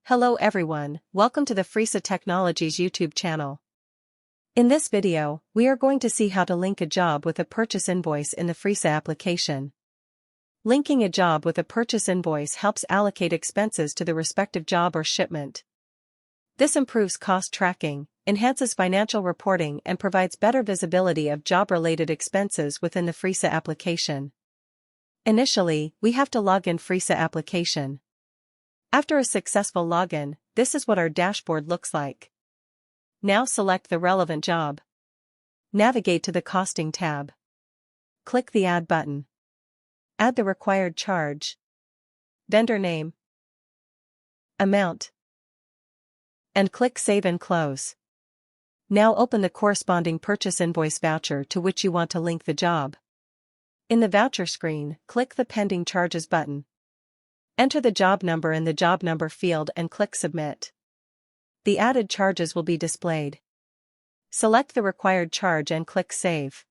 Hello everyone, welcome to the Fresa Technologies YouTube channel. In this video, we are going to see how to link a job with a purchase invoice in the Fresa application. Linking a job with a purchase invoice helps allocate expenses to the respective job or shipment. This improves cost tracking, enhances financial reporting and provides better visibility of job-related expenses within the Fresa application. Initially, we have to log in Fresa Application. After a successful login, this is what our dashboard looks like. Now select the relevant job. Navigate to the Costing tab. Click the Add button. Add the required charge, vendor name, amount, and click Save and Close. Now open the corresponding purchase invoice voucher to which you want to link the job. In the voucher screen, click the Pending Charges button. Enter the job number in the job number field and click Submit. The added charges will be displayed. Select the required charge and click Save.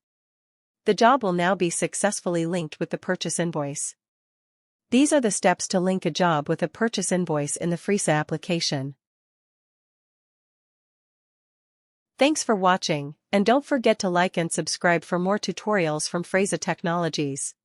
The job will now be successfully linked with the purchase invoice. These are the steps to link a job with a purchase invoice in the Fresa application. Thanks for watching, and don't forget to like and subscribe for more tutorials from Fresa Technologies.